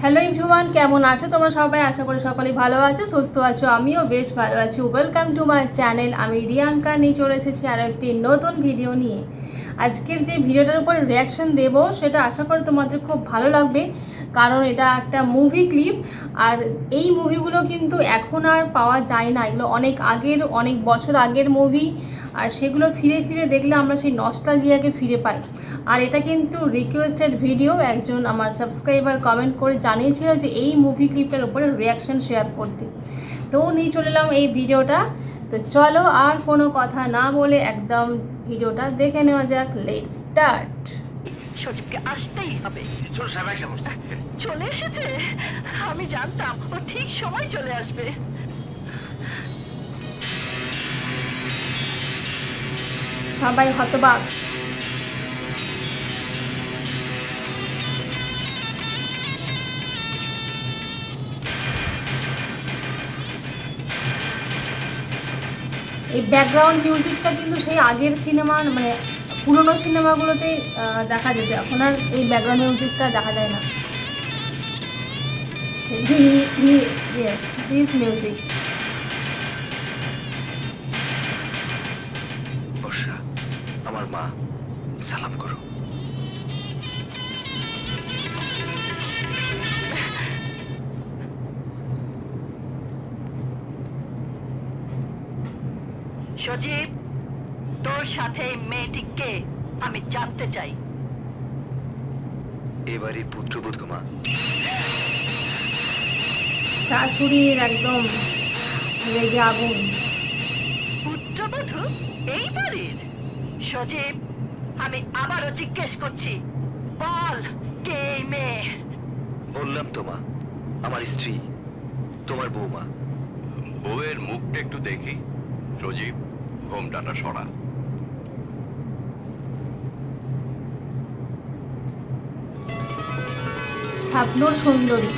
Hello everyone, কেমন আছো তোমরা সবাই? আশা করি সকলেই ভালো আছো, সুস্থ আছো। আমিও বেশ ভালো আছি। Welcome to my channel. আমি রিয়াঙ্কা নিয়ে চলে এসেছি আরও একটি নতুন ভিডিও নিয়ে। আজকের যে ভিডিওটার উপর রিয়াকশন দেব সেটা আশা করি তোমাদের খুব ভালো লাগবে, কারণ এটা একটা মুভি ক্লিপ। আর এই মুভিগুলো কিন্তু এখন আর পাওয়া যায় না, এগুলো অনেক আগের, অনেক বছর আগের মুভি। আর সেগুলো ফিরে ফিরে দেখলে আমরা সেই নস্টালজিয়াকে ফিরে পাই। আর এটা কিন্তু রিকোয়েস্টেড ভিডিও, একজন আমার সাবস্ক্রাইবার কমেন্ট করে জানিয়েছিল যে এই মুভি ক্লিপটার উপরে রিয়াকশন শেয়ার করতে, তো নিয়ে চলে এলাম এই ভিডিওটা। তো চলো আর কোনো কথা না বলে একদম ভিডিওটা দেখে নেওয়া যাক। Let's start. সজীবকে আসতেই হবে। চলে এসেছে, আমি জানতাম ও ঠিক সময় চলে আসবে। সবাই হতবাক। এই ব্যাকগ্রাউন্ড মিউজিকটা কিন্তু সেই আগের সিনেমা, মানে পুরোনো সিনেমাগুলোতে দেখা যেত, এখন আর এই ব্যাকগ্রাউন্ড মিউজিকটা দেখা যায় না। Yes, this music. বর্ষা, আমার মা, সালাম করো। সজীব, তোর সাথে এই মেয়েটি কে আমি জানতে চাই। এবারই পুত্রবধূ মা। শাশুড়ির একদম রেগে আগুন। পুত্রবধূ এই বাড়ির? সজীব, আমি আবারও জিজ্ঞেস করছি, বল কে এই মেয়ে? বললাম তো মা, আমার স্ত্রী, তোমার বৌমা। বউয়ের মুখটা একটু দেখি। সজীব, ঘোমটাটা সরা। শাবনূর সুন্দরী,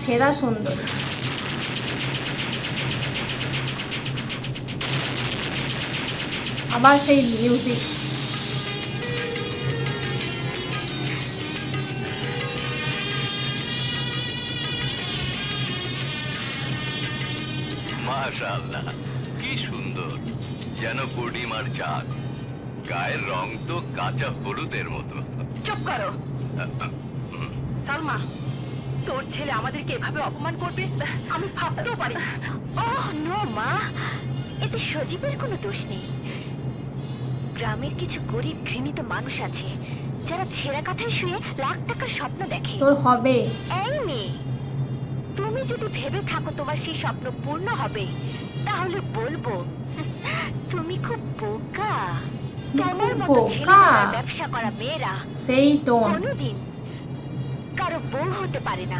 সেরা সুন্দরী। আবার সেই মিউজিক। মাশাআল্লাহ, কি সুন্দর, যেন পূর্ণিমার চাঁদ। গায়ের রং তো কাঁচা হলুদের মতো। চুপ করো। সালমা, তোর ছেলে আমাদেরকে এভাবে অপমান করবে আমি ভাবতেও পারি। ওহ নো মা, এতে সজীবের কোনো দোষ নেই। গ্রামের কিছু গরিব ঘৃণিত মানুষ আছে যারা ছেঁড়া কাঁথায় শুয়ে লাখ টাকার স্বপ্ন দেখে। তোর হবে। এই মেয়ে, তুমি যদি ভেবে থাকো তোমার সেই স্বপ্ন পূর্ণ হবে, তাহলে বলবো তুমি খুব বোকা। তোমার মতো ছেলে ব্যবসা করা মেয়েরা সেই টোন কোনোদিন কারো বউ হতে পারে না।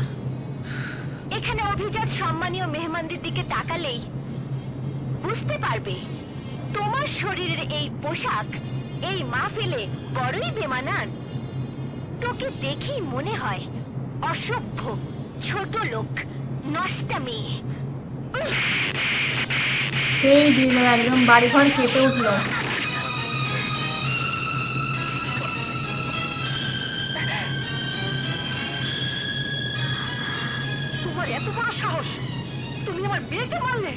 এখানে অভিজাত সম্মানীয় মেহমানদের দিকে তাকালেই বুঝতে পারবে তোমার শরীরের এই পোশাক এই মাহফিলে বড়ই বেমানান। তোকে দেখেই মনে হয় অসভ্য, ছোট লোক, নষ্টা মেয়ে। সেই দিল, একদম বাড়িঘর কেঁপে উঠলো। তোমার এত বড় সাহস, তুমি আমার মেয়েকে মারলে?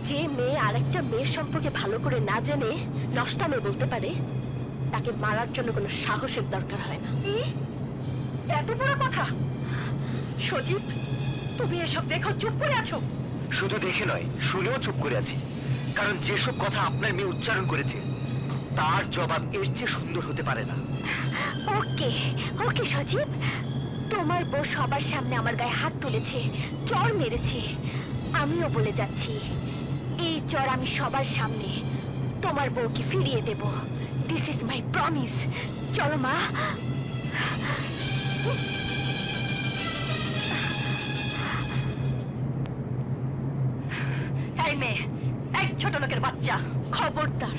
যে মেয়ে আরেকটা মেয়ের সম্পর্কে ভালো করে না জেনে নষ্টা মেয়ে বলতে পারে, তাকে মারার জন্য কোনো সাহসের দরকার হয় না। কি এত বড় কথা? সজীব, তুমি এসব দেখো চুপ করে আছো? শুধু দেখে নয়, শুনেও চুপ করে আছি, কারণ যেসব কথা আপনার মেয়ে উচ্চারণ করেছে তার জবাব এর চেয়ে সুন্দর হতে পারে না। ওকে ওকে সজীব, তোমার বউ সবার সামনে আমার গায়ে হাত তুলেছে, চড় মেরেছে। আমিও বলে যাচ্ছি, এই চড় আমি সবার সামনে তোমার বউকে ফিরিয়ে দেব। This is my promise. চলো মা। এই মেয়ে, এক ছোট লোকের বাচ্চা, খবরদার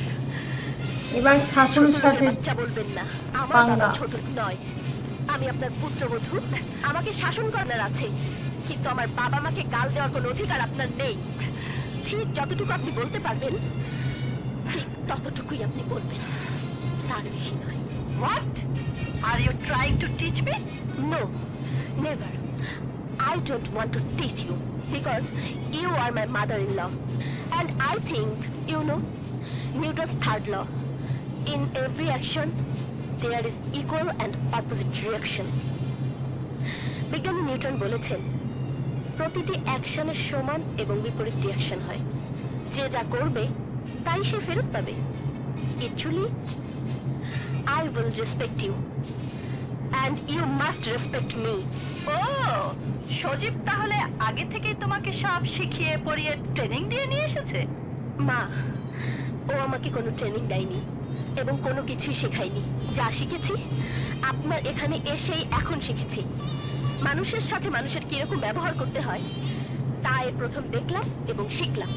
এবার শাশুড়ির সাথে বাচ্চা বলবেন না। আমার পাঙ্গা। বাবা ছোট নয়, আমি আপনার পুত্রবধূ। আমাকে শাসন করার আছে, কিন্তু আমার বাবা মাকে গাল দেওয়ার কোনো অধিকার আপনার নেই। ঠিক যতটুকু আপনি বলতে পারবেন ঠিক ততটুকুই আপনি বলবেন, তার বেশি নয়। What are you trying to teach me? No, never. I don't want to teach you because you are my mother-in-law. And I think you know Newton's third law. In every action, there is equal and opposite reaction. বিজ্ঞানী Newton বলেছেন প্রতিটি অ্যাকশনের সমান এবং বিপরীত reaction হয়। যে যা করবে তাই সে ফেরত পাবে। Actually, I will respect you and you must respect me. ও সজীব তাহলে আগে থেকেই তোমাকে সব শিখিয়ে পড়িয়ে ট্রেনিং দিয়ে নিয়ে এসেছে? মা, ও আমাকে কোনো ট্রেনিং দেয়নি এবং কোনো কিছুই শেখায়নি। যা শিখেছি আপনার এখানে এসেই এখন শিখেছি। মানুষের সাথে মানুষের কিরকম ব্যবহার করতে হয় তা এর প্রথম দেখলাম এবং শিখলাম।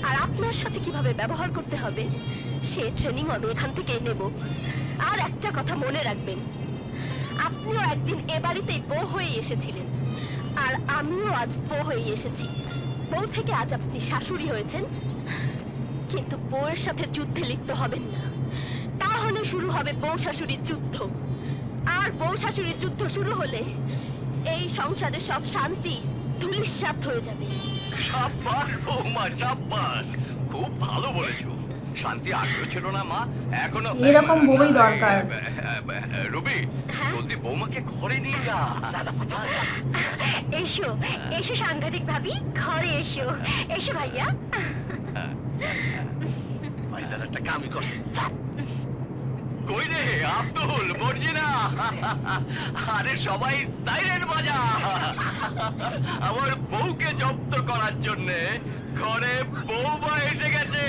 আর আপনার সাথে কিভাবে ব্যবহার করতে হবে সে ট্রেনিং আমি এখান থেকেই নেব। আর একটা কথা মনে রাখবেন, আপনিও একদিন এ বাড়িতেই বউ হয়ে এসেছিলেন আর আমিও আজ বউ হয়ে এসেছি। বউ থেকে আজ আপনি শাশুড়ি হয়েছেন, কিন্তু বউয়ের সাথে যুদ্ধে লিপ্ত হবেন না, তাহলে শুরু হবে বউ শাশুড়ির যুদ্ধ। আর বউ শাশুড়ির যুদ্ধ শুরু হলে এই সংসারে সব শান্তি ধূলিসাৎ হয়ে যাবে। সাব্বাস বৌমা, সাব্বাস, খুব ভালো বলেছো। শান্তি আগেও ছিল না মা, এখনো এরকম বউই দরকার। রবি, হ্যাঁ? জলদি বৌমাকে ঘরে নিয়ে যা। এসো এসো সাংঘাতিক ভাবি, ঘরে এসো। এসো ভাইয়া। ভাইজান একটা কামই করছে। কই রে আব্দুল, মর্জিনা? আরে সবাই সাইরেন বাজা। আমার বউকে জব্দ করার জন্যে ঘরে বৌমা এসে গেছে।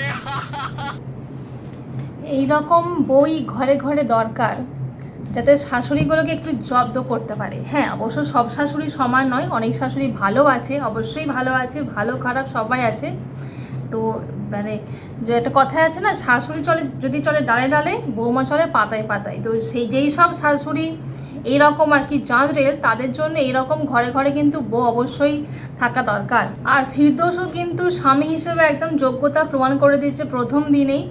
এইরকম বই ঘরে ঘরে দরকার, যাতে শাশুড়িগুলোকে একটু জব্দ করতে পারে। হ্যাঁ, অবশ্য সব শাশুড়ি সমান নয়, অনেক শাশুড়ি ভালো আছে, অবশ্যই ভালো আছে, ভালো খারাপ সবাই আছে। তো মানে যে একটা কথায় আছে না, শাশুড়ি চলে যদি চলে ডালে ডালে, বৌমা চলে পাতায় পাতায়। তো সেই যেই সব শাশুড়ি এইরকম আর কি জাঁদরেল, তাদের জন্য এইরকম ঘরে ঘরে কিন্তু বউ অবশ্যই থাকা দরকার। আর ফিরদৌসও কিন্তু স্বামী হিসেবে একদম যোগ্যতা প্রমাণ করে দিয়েছে প্রথম দিনেই।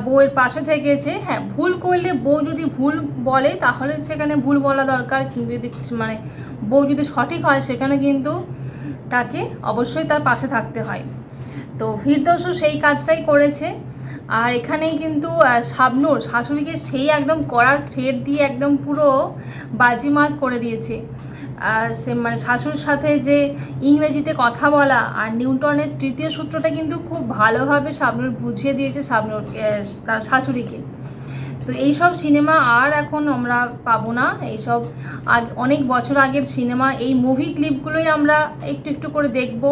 বউয়ের পাশে থেকেছে। হ্যাঁ, ভুল করলে বউ যদি ভুল বলে তাহলে সেখানে ভুল বলা দরকার, কিন্তু যদি মানে বউ যদি সঠিক হয় সেখানে কিন্তু তাকে অবশ্যই তার পাশে থাকতে হয়। তো ফিরদৌসও সেই কাজটাই করেছে। আর এখানেই কিন্তু শাবনূর শাশুড়িকে সেই একদম কড়ার থ্রেড দিয়ে একদম পুরো বাজিমাত করে দিয়েছে। সে মানে শাশুড়ির সাথে যে ইংরেজিতে কথা বলা আর নিউটনের তৃতীয় সূত্রটা কিন্তু খুব ভালোভাবে শাবনূর বুঝিয়ে দিয়েছে শাবনূর তার শাশুড়িকে। তো এইসব সিনেমা আর এখন আমরা পাবো না, এইসব অনেক বছর আগের সিনেমা। এই মুভি ক্লিপগুলোই আমরা একটু একটু করে দেখব,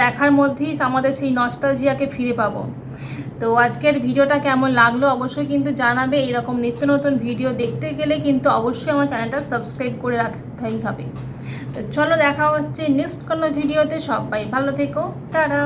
দেখার মধ্যেই আমাদের সেই নস্টালজিয়াকে ফিরে পাবো। তো আজকের ভিডিওটা কেমন লাগলো অবশ্যই কিন্তু জানাবে। এইরকম নিত্য নতুন ভিডিও দেখতে গেলে কিন্তু অবশ্যই আমার চ্যানেলটা সাবস্ক্রাইব করে রাখতেই হবে। তো চলো দেখা হচ্ছে নেক্সট কোনো ভিডিওতে। সবাই ভালো থেকো, টাটা।